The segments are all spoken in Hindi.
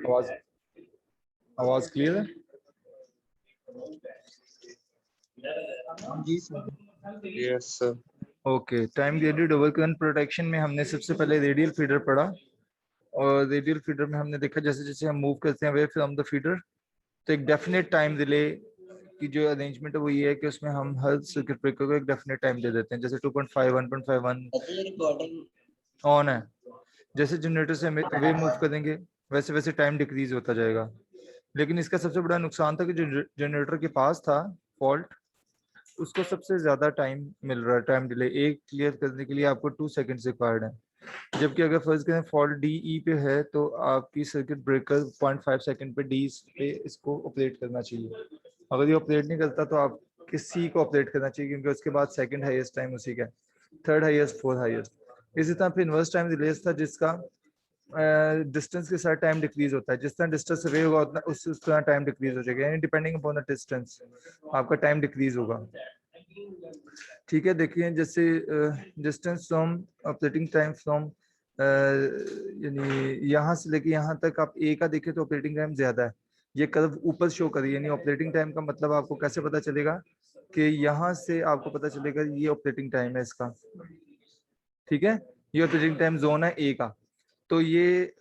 आवाज आवाज क्लियर है? जी sir. Yes sir. Okay, time graded over current protection में हमने सबसे पहले रेडियल फीडर पढ़ा, और रेडियल फीडर में हमने देखा जैसे जैसे हम मूव करते हैं अवे फ्रॉम द फीडर, तो एक डेफिनेट टाइम डिले की जो अरेंजमेंट है वो ये है कि उसमें हम हर सर्किट ब्रेकर को एक डेफिनेट टाइम दे देते हैं। जैसे 2.5 1.51 ऑन है, जैसे जनरेटर से अवे मूव करेंगे वैसे वैसे टाइम डिक्रीज होता जाएगा। लेकिन इसका सबसे बड़ा नुकसान था कि जो जनरेटर के पास था फॉल्ट, उसको सबसे ज्यादा टाइम मिल रहा है, टाइम डिले एक क्लियर करने के लिए आपको 2 सेकंड्स रिक्वायर्ड है। जबकि अगर फर्ज करें फॉल्ट डी ई पे है तो आपकी सर्किट ब्रेकर 0.5 सेकंड पे डी पे इसको ऑपरेट करना चाहिए। अगर ये ऑपरेट नहीं करता तो आप किसी को ऑपरेट करना चाहिए, क्योंकि उसके बाद सेकंड हाईएस्ट टाइम उसी का, थर्ड हाईएस्ट, फोर्थ हाईएस्ट। इसी तरह फिर इनवर्स टाइम रिलेज था जिसका डिस्टेंस के साथ टाइम डिक्रीज होता है। जिस तरह डिस्टेंस अवे होगा उतना उस तरह टाइम डिक्रीज हो जाएगा, यानी डिपेंडिंग अपॉन द डिस्टेंस आपका टाइम डिक्रीज होगा। ठीक है, देखिए जैसे distance from operating time from यानी यहाँ से लेके यहाँ तक आप ए का देखें तो ऑपरेटिंग टाइम ज्यादा है, ये कर्व ऊपर शो करिए, यानी ऑपरेटिंग टाइम का मतलब आपको कैसे पता चलेगा कि यहाँ से आपको पता चलेगा ये ऑपरेटिंग टाइम है इसका। ठीक है, ये ऑपरेटिंग टाइम जोन है ए का, तो ये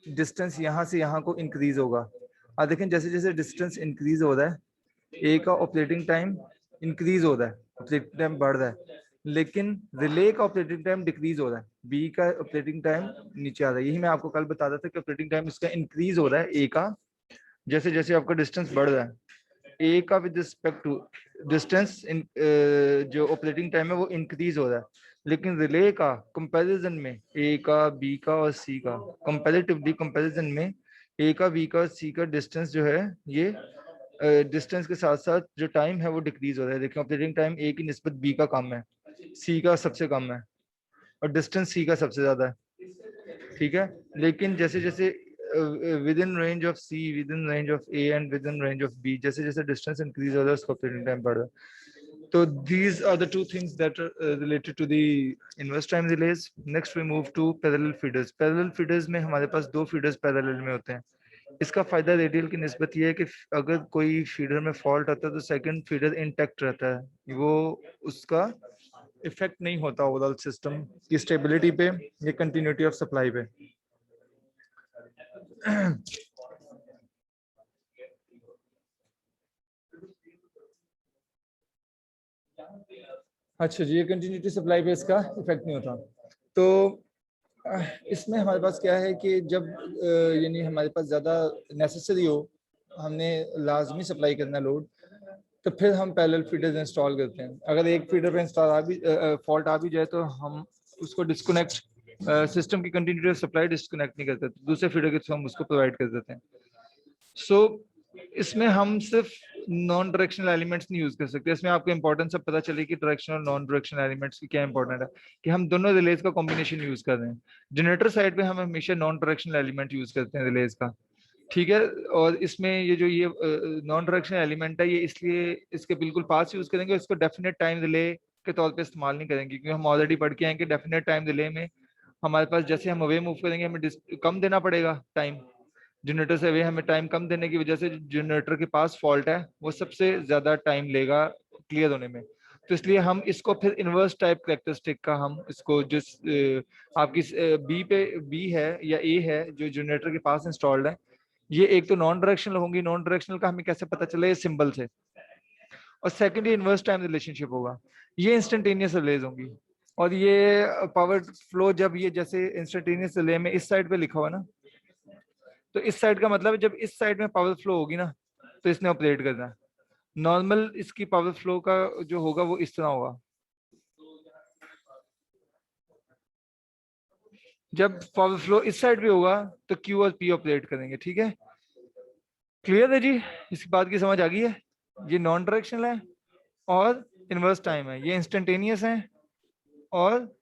डिस्टेंस यहाँ से यहाँ को इंक्रीज होगा। अब देखें जैसे जैसे डिस्टेंस इंक्रीज हो रहा है ए का ऑपरेटिंग टाइम इंक्रीज हो रहा है, ऑपरेटिंग टाइम बढ़ रहा है, लेकिन रिले का ऑपरेटिंग टाइम डिक्रीज हो रहा है, बी का ऑपरेटिंग टाइम नीचे आ रहा है। यही मैं आपको कल बता रहा था कि ऑपरेटिंग टाइम इसका इंक्रीज हो रहा है ए का, जैसे जैसे आपका डिस्टेंस बढ़ रहा है ए का विद रिस्पेक्ट टू डिस्टेंस, जो ऑपरेटिंग टाइम है वो इंक्रीज हो रहा है। लेकिन रिले का कंपैरिजन में ए का, बी का और सी का कंपैरेटिवली कंपैरिजन में ए का, बी का और सी का डिस्टेंस जो है ये डिस्टेंस के साथ साथ जो टाइम है वो डिक्रीज हो रहा है। देखिए ऑपरेटिंग टाइम ए की निस्बत बी का कम है, सी का सबसे कम है, और डिस्टेंस सी का सबसे ज्यादा है। ठीक है, लेकिन जैसे जैसे within range of C, within range of A and within range of B, जैसे जैसे डिस्टेंस इंक्रीज हो रहा है उसका ऑपरेटिंग टाइम बढ़ रहा है। तो these are the two things that are related to the inverse time delays. Next we move to parallel feeders. Parallel feeders में हमारे पास दो feeders parallel में होते हैं। इसका फायदा रेडियल की निस्बत ये है कि अगर कोई फीडर में फॉल्ट आता है तो सेकंड फीडर इंटैक्ट रहता है, वो उसका इफेक्ट नहीं होता ओवरऑल सिस्टम की स्टेबिलिटी पे या कंटिन्यूटी ऑफ सप्लाई पे। अच्छा जी, ये कंटिन्यूटी सप्लाई पे इसका इफेक्ट नहीं होता। तो इसमें हमारे पास क्या है कि जब यानी हमारे पास ज़्यादा नेसेसरी हो, हमने लाजमी सप्लाई करना लोड, तो फिर हम पैरेलल फीडर्स इंस्टॉल करते हैं। अगर एक फीडर पे इंस्टॉल फॉल्ट आ भी जाए तो हम उसको डिस्कनेक्ट, सिस्टम की कंटिन्यूटी ऑफ सप्लाई डिस्कनेक्ट नहीं करते, दूसरे फीडर के थ्रू हम उसको प्रोवाइड कर देते हैं। सो इसमें हम सिर्फ नॉन डायरेक्शनल एलिमेंट्स नहीं यूज कर सकते। इसमें आपको इंपॉर्टेंस सब पता चले कि डायरेक्शनल और नॉन डायरेक्शनल एलिमेंट्स की क्या इंपॉर्टेंट है, कि हम दोनों रिलेज का कॉम्बिनेशन यूज कर रहे हैं। जनरेटर साइड पे हम हमेशा नॉन डायरेक्शनल एलिमेंट यूज करते हैं रिलेज का। ठीक है, और इसमें ये जो ये नॉन डायरेक्शनल एलिमेंट है ये इसलिए इसके बिल्कुल पास यूज करेंगे, इसको डेफिनेट टाइम रिले के तौर पे इस्तेमाल नहीं करेंगे, क्योंकि हम ऑलरेडी पढ़ के आए कि डेफिनेट टाइम रिले में हमारे पास जैसे हम अवे मूव करेंगे हमें कम देना पड़ेगा टाइम, जनरेटर से अवे हमें टाइम कम देने की वजह से जनरेटर के पास फॉल्ट है वो सबसे ज्यादा टाइम लेगा क्लियर होने में। तो इसलिए हम इसको फिर इनवर्स टाइप कैरेक्टरिस्टिक का हम इसको जिस आपकी बी पे बी है या ए है जो जनरेटर के पास इंस्टॉल्ड है, ये एक तो नॉन डायरेक्शनल होंगी। नॉन डायरेक्शनल का हमें कैसे पता चले, ये सिंबल से। और सेकंड ये इनवर्स टाइम रिलेशनशिप होगा, ये इंस्टेंटेनियस रिलेज होंगी। और ये पावर फ्लो जब ये जैसे इंस्टेंटेनियस रिले में इस साइड पे लिखा हुआ ना, तो इस साइड का मतलब है जब इस साइड में पावर फ्लो होगी ना तो इसने ऑपरेट करना है। नॉर्मल इसकी पावर फ्लो का जो होगा वो इस तरह होगा, जब पावर फ्लो इस साइड भी होगा तो क्यू और पी ऑपरेट करेंगे। ठीक है, क्लियर है जी, इसकी बात की समझ आ गई है। ये नॉन डायरेक्शनल है और इनवर्स टाइम है, ये इंस्टेंटेनियस है और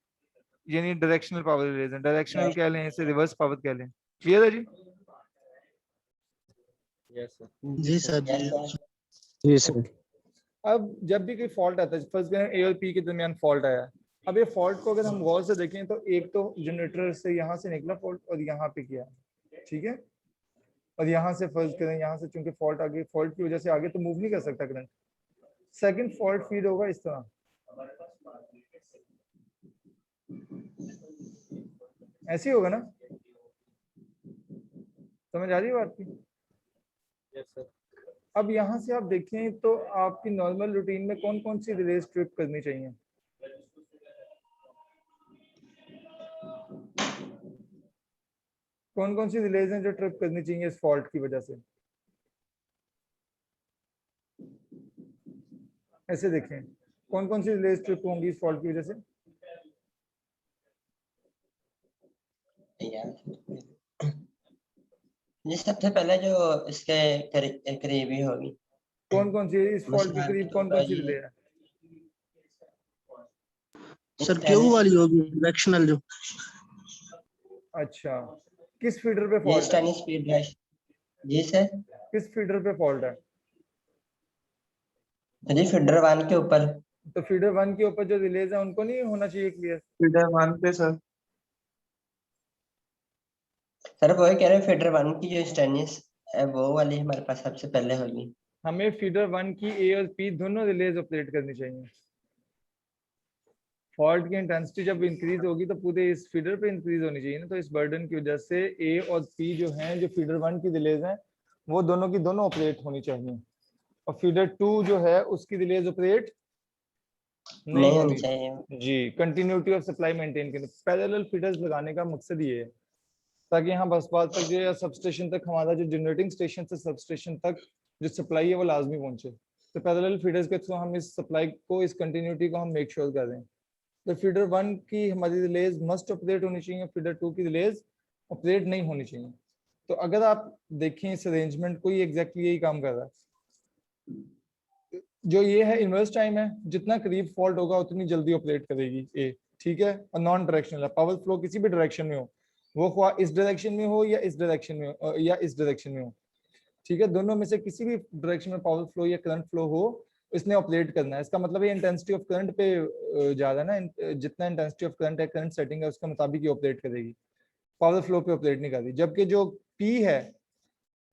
यानी डायरेक्शनल पावर रिलेशन, डायरेक्शनल कह लें इसे, रिवर्स पावर कह लें। क्लियर है जी? जी सर। जी सर। अब जब भी कोई फॉल्ट आता है, फर्स्ट ए और पी के दरमियान फॉल्ट आया, अब ये फॉल्ट को अगर हम गौर से देखें तो एक तो जनरेटर से यहाँ से निकला फॉल्ट और यहाँ पे किया। ठीक है, और यहाँ से फर्ज करें, यहाँ से चूंकि फॉल्ट आगे, फॉल्ट की वजह से आगे तो मूव नहीं कर सकता करंट, सेकंड फॉल्ट फीड होगा इस तरह, ऐसे ही होगा ना, समझ आ रही है बात की? Yes sir. अब यहाँ से आप देखें तो आपकी नॉर्मल रूटीन में कौन कौन सी रिलेज ट्रिप करनी चाहिए? कौन कौन सी रिलेज हैं जो ट्रिप करनी चाहिए इस फॉल्ट की वजह से? ऐसे देखें, कौन कौन सी रिलेज ट्रिप होंगी इस फॉल्ट की वजह से? जी सबसे पहले जो इसके करीबी होगी। कौन कौन सी इस फॉल्ट के करीब कौन कौन सी रिले है? सर क्यू वाली होगी डायरेक्शनल जो। अच्छा, किस फीडर पे ये फॉल्ट है? स्टैंडिंग स्पीड है जी सर। किस फीडर पे फॉल्ट है? तो जी फीडर 1 के ऊपर। तो फीडर 1 के ऊपर जो रिलेज है उनको नहीं होना चाहिए क्लियर? फीडर 1 पे सर। सर वो कह रहे हैं फीडर 1 की जो स्टैंडिंग है वो वाली हमारे पास सबसे पहले होगी। हमें फीडर 1 की ए और पी दोनों रिलेज ऑपरेट करनी चाहिए। फॉल्ट की इंटेंसिटी जब इंक्रीज होगी तो पूरे इस फीडर पे इंक्रीज होनी चाहिए ना, तो इस बर्डन की वजह से ए और पी जो हैं, जो फीडर 1 की रिलेज हैं, वो दोनों की दोनों ऑपरेट होनी चाहिए, और फीडर 2 जो है उसकी रिलेज ऑपरेट नहीं होनी चाहिए जी। कंटिन्यूटी ऑफ सप्लाई मेंटेन करने, पैरेलल फीडर्स लगाने का मकसद ये है ताकि यहाँ बस बात तक जो है सब स्टेशन तक, हमारा जो जनरेटिंग स्टेशन से सब स्टेशन तक जो सप्लाई है वो लाजमी पहुंचे। तो पैरेलल फीडर्स के थ्रू हम इस सप्लाई को, इस कंटिन्यूटी को हम मेक श्योर कर रहे हैं। तो फीडर 1 की हमारी रिलेज मस्ट ऑपरेट होनी चाहिए, फीडर 2 की रिलेज ऑपरेट नहीं होनी चाहिए। तो अगर आप देखें इस अरेंजमेंट को, ये एग्जैक्टली यही काम कर रहा है। जो ये है इन्वर्स टाइम है, जितना करीब फॉल्ट होगा उतनी जल्दी ऑपरेट करेगी ए, ठीक है। और नॉन डायरेक्शनल है, पावर फ्लो किसी भी डायरेक्शन में हो, वो ख्वाह इस डायरेक्शन में हो या इस डायरेक्शन में हो या इस डायरेक्शन में हो, ठीक है, दोनों में से किसी भी डायरेक्शन में पावर फ्लो या करंट फ्लो हो, इसने ऑपरेट करना है। इसका मतलब है इंटेंसिटी ऑफ करंट पे जा रहा है ना, जितना इंटेंसिटी ऑफ करंट है, करंट सेटिंग है, उसके मुताबिक ही ऑपरेट करेगी, पावर फ्लो पे ऑपरेट नहीं कर रही। जबकि जो पी है,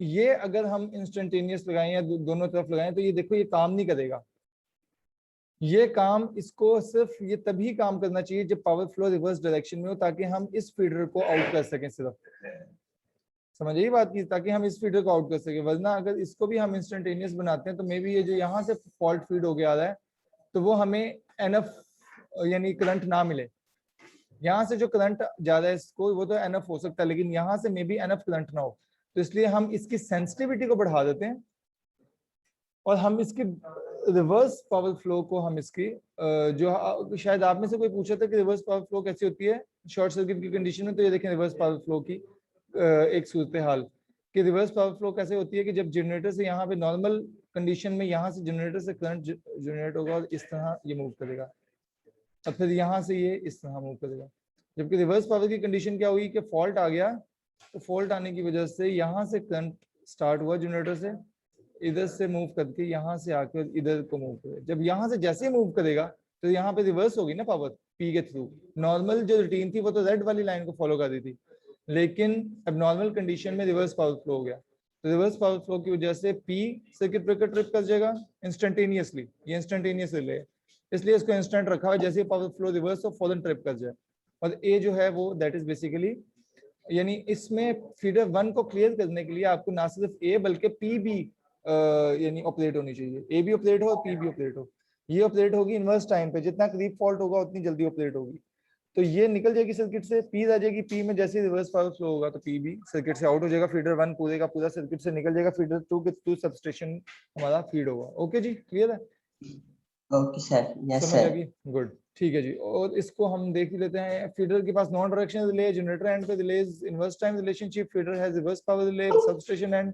ये अगर हम इंस्टेंटेनियस लगाएं या दोनों तरफ लगाएं तो ये देखो ये काम नहीं करेगा। ये काम, इसको सिर्फ ये तभी काम करना चाहिए जब पावर फ्लो रिवर्स डायरेक्शन में हो, ताकि हम इस फीडर को आउट कर सकें सिर्फ, समझ यही बात की, ताकि हम इस फीडर को आउट कर सके। वरना अगर इसको भी हम इंस्टेंटेनियस बनाते हैं तो मे बी ये जो यहाँ से फॉल्ट फीड हो गया है तो वो हमें एनफ यानी करंट ना मिले। यहाँ से जो करंट जा रहा है इसको, वो तो एनफ हो सकता है, लेकिन यहाँ से मे बी एनफ करंट ना हो, तो इसलिए हम इसकी सेंसिटिविटी को बढ़ा देते हैं और हम इसकी रिवर्स पावर फ्लो को, हम इसकी जो शायद आप में से कोई पूछा था कि रिवर्स पावर फ्लो कैसी होती है शॉर्ट सर्किट की कंडीशन में, तो ये देखें रिवर्स पावर फ्लो की एक सूरत हाल कि रिवर्स पावर फ्लो कैसे होती है कि जब जनरेटर से यहाँ पे नॉर्मल कंडीशन में यहाँ से जनरेटर से करंट जनरेट होगा और इस तरह ये मूव करेगा, और फिर यहाँ से ये इस तरह मूव करेगा। जबकि रिवर्स पावर की कंडीशन क्या हुई कि फॉल्ट आ गया, तो फॉल्ट आने की वजह से यहाँ से करंट स्टार्ट हुआ जनरेटर से, इधर से मूव करके यहाँ से आकर इधर को मूव करे। जब यहाँ से जैसे मूव करेगा तो यहाँ पे रिवर्स होगी ना पावर पी के थ्रू। नॉर्मल जो रूटीन थी वो तो रेड वाली लाइन को फॉलो कर रही थी, लेकिन अब नॉर्मल कंडीशन में रिवर्स पावर फ्लो हो गया, तो रिवर्स पावर फ्लो की वजह से पी सर्किट ब्रेकर ट्रिप कर जाएगा इंस्टेंटेनियसली। ये इंस्टेंटेनियस रिले है, इसलिए इसको इंस्टेंट रखा हुआ, जैसे पावर फ्लो रिवर्स हो फॉरन ट्रिप कर जाए। और ए जो है वो दैट इज बेसिकली, यानी इसमें फीडर 1 को क्लियर करने के लिए आपको ना सिर्फ ए बल्कि पी भी यानी ऑपरेट होनी चाहिए। ए भी ऑपरेट हो और पी भी ऑपरेट हो। ये ऑपरेट होगी इनवर्स टाइम पे, जितना करीब फॉल्ट होगा उतनी जल्दी ऑपरेट होगी। तो ये निकल जाएगी सर्किट से, पी आ जाएगी, पी में जैसे रिवर्स पावर फ्लो होगा तो पी भी सर्किट से आउट हो जाएगा, फीडर 1 पूरे का पूरा सर्किट से निकल जाएगा, फीडर 2 के थ्रू सबस्टेशन हमारा फीड होगा। ओके जी, क्लियर है? ओके सर, यस समझ आ सर। गई, गुड, ठीक है जी। और इसको हम देख ही लेते हैं। फीडर के पास non directional relay, generator end पे relays inverse time relationship, feeder has reverse power relay, substation end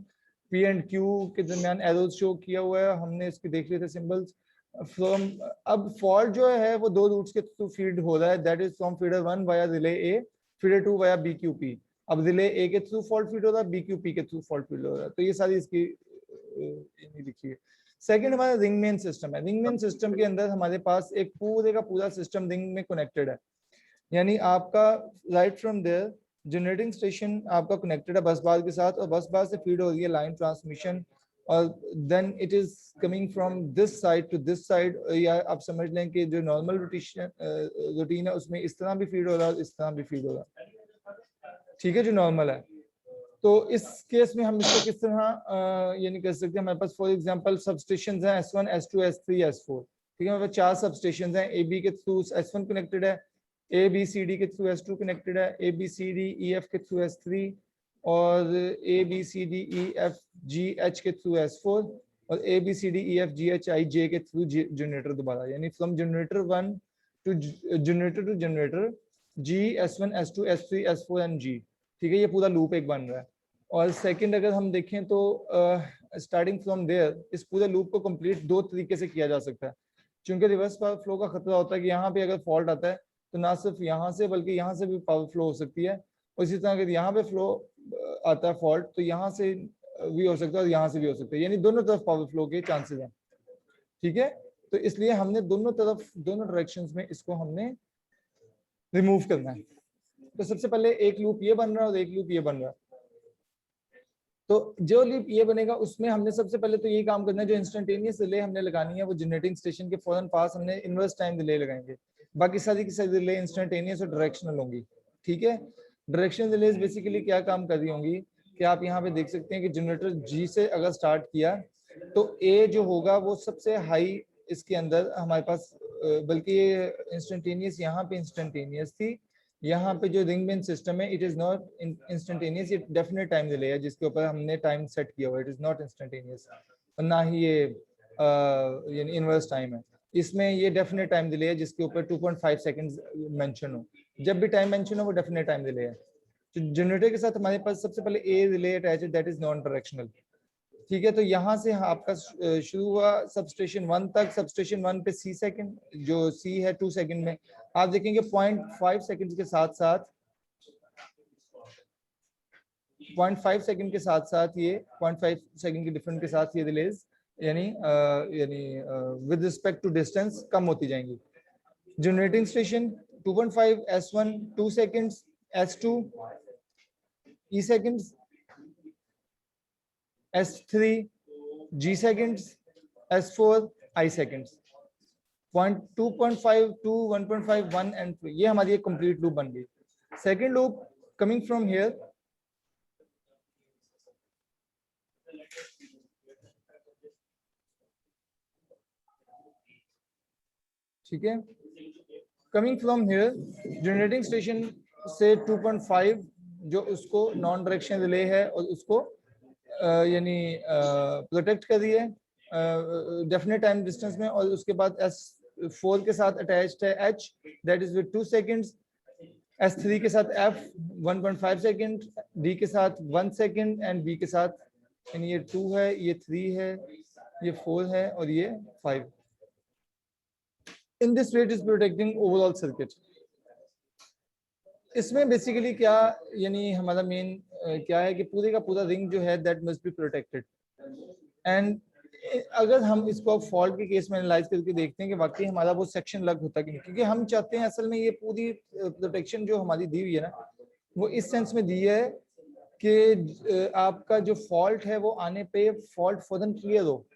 P and Q के दरमियान एरोज शो किया हुआ है, हमने इसके देख लिए थे सिंबल्स। फ्रॉम, अब फॉल्ट जो है वो दो रूट्स के थ्रू फीड हो रहा है, that is from feeder 1 via relay A, feeder 2 via B Q P. अब रिले ए के थ्रू फॉल्ट फीड हो रहा है, बी क्यू पी के थ्रू फॉल्ट फीड हो रहा है, तो ये सारी इसकी लिखी है। सेकंड हमारा रिंग मेन सिस्टम है। रिंग मेन सिस्टम के अंदर हमारे पास एक पूरे का पूरा सिस्टम रिंग में कनेक्टेड है, यानी आपका right from there generating station आपका कनेक्टेड है बस बार के साथ और बस बार से फीड हो रही है लाइन ट्रांसमिशन और then it is coming from this side to this side, या आप समझ लें कि जो नॉर्मल रूटीन है उसमें इस तरह भी फीड हो रहा है, इस तरह भी फीड हो रहा है, ठीक है, जो नॉर्मल है। तो इस केस में हम इसको किस तरह यानी कर सकते हैं, हमारे पास फॉर एग्जांपल सब स्टेशन हैं S1, S2, S3, S4, ठीक है, हमारे पास 4 सब स्टेशन हैं, AB के थ्रू S1 कनेक्टेड है, ABCD के थ्रू S2 कनेक्टेड है, ABCDEF के थ्रू S3 और ABCDEFGH के थ्रू S4 और ABCDEFGHIJ के थ्रू जनरेटर दोबारा, यानी from generator 1 to generator G, S1, S2, S3, S4 and G, ठीक है, ये पूरा लूप एक बन रहा है। और सेकंड अगर हम देखें तो स्टार्टिंग फ्रॉम देयर, इस पूरे लूप को कंप्लीट 2 तरीके से किया जा सकता है, क्योंकि रिवर्स पावर फ्लो का खतरा होता है कि यहाँ पे अगर फॉल्ट आता है तो ना सिर्फ यहाँ से बल्कि यहाँ से भी पावर फ्लो हो सकती है, और इसी तरह अगर यहाँ पे फ्लो आता है फॉल्ट तो यहाँ से भी हो सकता है और यहाँ से भी हो सकता है, यानी दोनों तरफ पावर फ्लो के चांसेस हैं, ठीक है। तो इसलिए हमने दोनों तरफ, दोनों डायरेक्शंस में इसको हमने रिमूव करना है। तो सबसे पहले एक लूप ये बन रहा है और एक लूप ये बन रहा है। तो जो लूप ये बनेगा उसमें हमने सबसे पहले तो ये काम करना है, जो इंस्टेंटेनियस डिले हमने लगानी है वो जनरेटिंग स्टेशन के फौरन पास हमने इनवर्स टाइम डिले लगाएंगे, बाकी सारी की सारी डिले इंस्टेंटेनियस और डायरेक्शनल होंगी, ठीक है। डायरेक्शनल डिले बेसिकली क्या काम कर रही होंगी कि आप यहाँ पे देख सकते हैं कि जनरेटर G से अगर स्टार्ट किया तो A जो होगा वो सबसे हाई इसके अंदर हमारे पास, बल्कि ये इंस्टेंटेनियस यहाँ पे इंस्टेंटेनियस थी, यहाँ पे जो रिंग बेंच सिस्टम है इट इज नॉट इंस्टेंटेनियस, ये डेफिनेट टाइम डिले है जिसके ऊपर हमने टाइम सेट किया हुआ, इट इज नॉट इंस्टेंटेनियस, और ना ही ये यानी इनवर्स टाइम है, इसमें ये डेफिनेट टाइम डिले है जिसके ऊपर 2.5 सेकंड्स मेंशन हो, जब भी टाइम मेंशन हो वो डेफिनेट टाइम डिले है। तो जनरेटर के साथ हमारे पास सबसे पहले ए डिले अटैच है, दैट इज नॉन डायरेक्शनल, ठीक है। तो यहाँ से आपका शुरू हुआ सबस्टेशन 1 तक, सबस्टेशन 1 पे C सेकंड, जो C है 2 सेकंड में, आप देखेंगे 0.5 सेकंड के साथ साथ 0.5 सेकंड के साथ साथ ये 0.5 सेकंड के डिफरेंस के साथ ये डिलेज यानी विद रिस्पेक्ट टू डिस्टेंस कम होती जाएंगी। Generating station 2.5 S1 2 seconds, S2 E seconds, S3 G seconds, S4 I seconds, 2.5 to 1.5 1 and 3, ये हमारी एक कंप्लीट लूप बन गई। Second loop coming from here, ठीक है, coming from here generating station से 2.5 जो उसको नॉन डायरेक्शन रिले है और उसको यानी प्रोटेक्ट कर रही है डेफिनेट टाइम डिस्टेंस में, और उसके बाद S4 के साथ अटैच्ड है H, that is with 2 seconds, S3 के साथ F 1.5 सेकंड, D के साथ 1 सेकंड एंड B के साथ, यानी ये 2 है, ये 3 है, ये 4 है और ये 5। In this way it is protecting overall circuit. इसमें बेसिकली क्या यानी हमारा मेन क्या है कि पूरे का पूरा रिंग जो है that must be protected, and अगर हम इसको फॉल्ट के केस में एनालाइज करके देखते हैं कि वाकई हमारा वो सेक्शन लग होता कि नहीं, क्योंकि हम चाहते हैं असल में ये पूरी प्रोटेक्शन जो हमारी दी हुई है ना वो इस सेंस में दी है कि आपका जो फॉल्ट है वो आने पे फॉल्ट फौरन क्लियर हो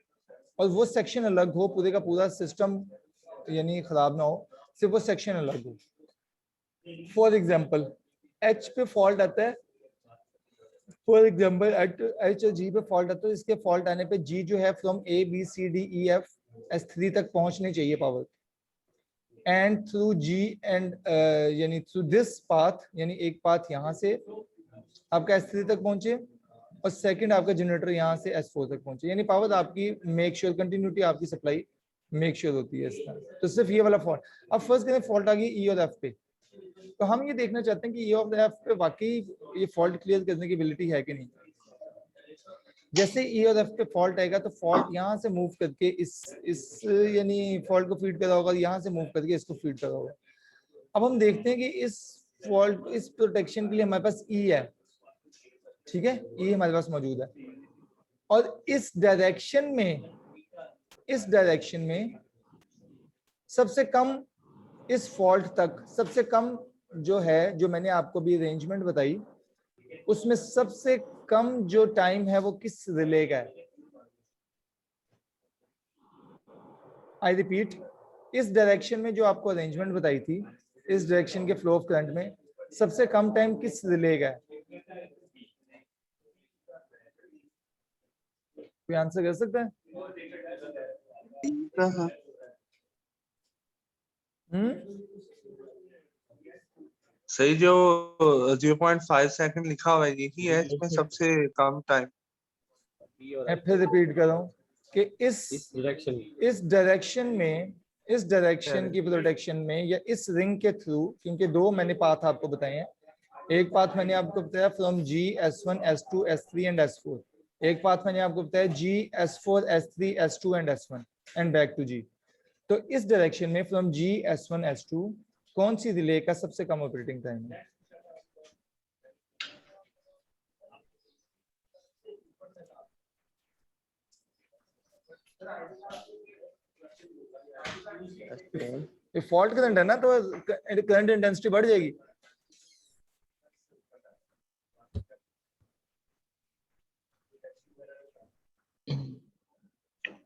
और वो सेक्शन अलग हो, पूरे का पूरा सिस्टम यानी खराब ना हो, सिर्फ वो सेक्शन अलग हो। फॉर एग्जाम्पल H पे फॉल्ट आता है, फॉर एग्जाम्पल H और G पे फॉल्ट आता है, इसके फॉल्ट आने पे G जो है from A B C D E F S3 तक पहुंचनी चाहिए power, and through G and यानी थ्रू दिस पाथ, यानी एक पाथ यहाँ से आपका S3 तक पहुंचे और सेकंड आपका जनरेटर यहाँ से S4 तक पहुंचे, यानी पावर आपकी मेक श्योर कंटिन्यूटी आपकी सप्लाई मेक श्योर होती है इस तरह। तो सिर्फ ये वाला फॉल्ट। अब फर्स्ट करें फॉल्ट आ गई E और F पे, तो हम ये देखना चाहते हैं कि E और F पे वाकई ये फॉल्ट क्लियर करने की एबिलिटी है कि नहीं। जैसे E और F पे फॉल्ट आएगा तो फॉल्ट यहाँ से मूव करके इस यानी फॉल्ट को फीड करा होगा, यहाँ से मूव करके इसको फीड करा होगा। अब हम देखते हैं कि इस फॉल्ट, इस प्रोटेक्शन के लिए हमारे पास E है, ठीक है, E हमारे पास मौजूद है, और इस डायरेक्शन में सबसे कम इस फॉल्ट तक सबसे कम जो है, जो मैंने आपको भी अरेंजमेंट बताई, उसमें सबसे कम जो टाइम है वो किस रिले का है? आई रिपीट, इस डायरेक्शन में जो आपको अरेंजमेंट बताई थी, इस डायरेक्शन के फ्लो ऑफ करंट में सबसे कम टाइम किस रिले का है? कोई आंसर कर सकता है? सही, जो 0.5 सेकंड लिखा हुआ है यही है इसमें सबसे कम टाइम। मैं फिर रिपीट कर रहा हूँ कि इस डायरेक्शन की प्रोटेक्शन में या इस रिंग के थ्रू, क्योंकि दो मैंने पाथ आपको बताए हैं। एक पाथ मैंने आपको बताया from G S1 S2 S3 and S4। एक पाथ मैंने आपको बताया G S4 S3 S2 and S1 and back to G। तो इस डायरेक्शन में फ्रॉम G S1 S2 कौन सी रिले का सबसे कम ऑपरेटिंग टाइम है? ये फॉल्ट करंट है ना, तो करंट इंटेंसिटी बढ़ जाएगी।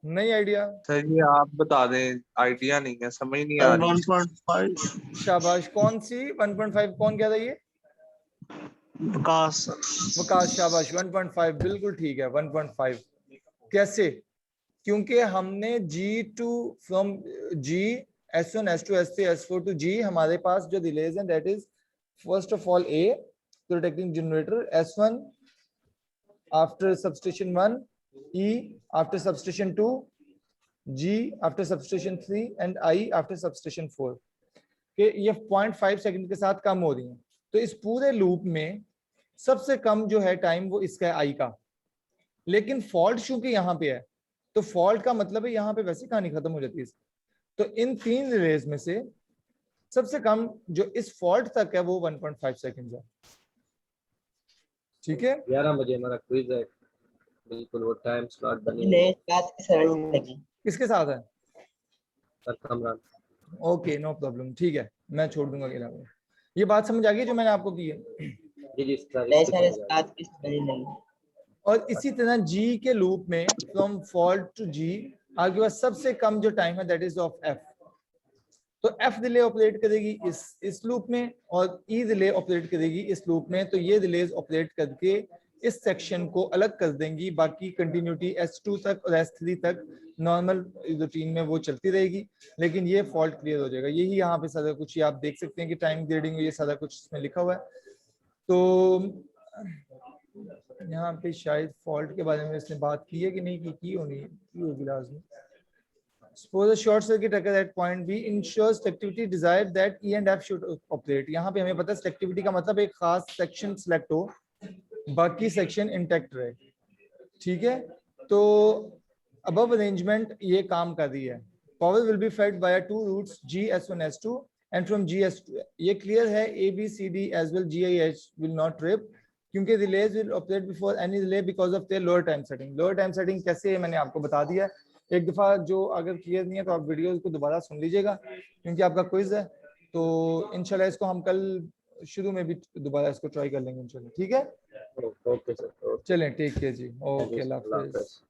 नहीं आइडिया? सर ये आप बता दें, आइडिया नहीं है, समझ नहीं आ रही। 1.5। शाबाश। कौन सी 1.5? कौन कह रहा है ये? विकास। वकास, शाबाश। 1.5 बिल्कुल ठीक है। 1.5 कैसे? क्योंकि हमने G2 from G S1 S2 S3 S4 to G, हमारे पास जो रिलेज है that is first of all A protecting generator, S1 after substation 1, E after substation 2, G after substation 3 and I after substation 4 के ये 0.5 सेकंड के साथ कम हो रही हैं। तो इस पूरे लूप में सबसे कम जो है टाइम वो इसका है, I का। लेकिन फॉल्ट चूंकि यहाँ पे है, तो फॉल्ट का मतलब है यहाँ पे वैसे कहानी खत्म हो जाती है। तो इन तीन रिलेज में से सबसे कम जो इस फॉल्ट तक है वो 1.5 सेकंड है। ठीक है, 11 बजे हमारा क्विज है, बिल्कुल वो टाइम स्लॉट बनी नहीं, बात की समझ नहीं लगी। किसके साथ है? Sir Kamran. Okay, no problem, ठीक है, मैं छोड़ दूंगा अकेला। ये बात समझ आ गई जो मैंने आपको की है? जी सर। नहीं सर, इस बात की समझ नहीं लगी। और इसी तरह G के लूप में फ्रॉम फॉल्ट टू G आगे बाद सबसे कम जो टाइम है दैट इज ऑफ F। तो F रिले ऑपरेट करेगी इस लूप में और E रिले ऑपरेट करेगी इस लूप में। तो ये रिलेज ऑपरेट करके इस सेक्शन को अलग कर देंगी, बाकी कंटिन्यूटी S2 तक और S3 तक नॉर्मल रूटीन में वो चलती रहेगी, लेकिन ये फॉल्ट क्लियर हो जाएगा। यही यहाँ पे सारा कुछ, ये आप देख सकते हैं कि टाइम ग्रेडिंग ये सारा कुछ इसमें लिखा हुआ है। तो यहाँ पे शायद फॉल्ट के बारे में इसने बात की है कि नहीं की होगी लाजमी। Suppose a short circuit occurs at point B ensures selectivity desired that E and F should operate। यहाँ पे हमें पता है selectivity का मतलब एक खास सेक्शन सिलेक्ट हो, बाकी सेक्शन इंटैक्ट रहे। ठीक है, तो above arrangement ये काम कर रही है। Power will be fed via two routes G S1 S2 and from G S2। ये क्लियर है, A B C D as well G I H will not trip क्योंकि relays will operate before any relay because of their lower time setting। lower time setting कैसे है मैंने आपको बता दिया। एक दफा जो अगर क्लियर नहीं है तो आप वीडियो को दोबारा सुन लीजिएगा क्योंकि आपका क्विज है। तो इंशाल्लाह इसको हम कल शुरू में भी दोबारा इसको ट्राई कर लेंगे इंशाल्लाह। ठीक है, ओके सर। चलें, ठीक है जी, ओके, अल्लाह हाफिज़।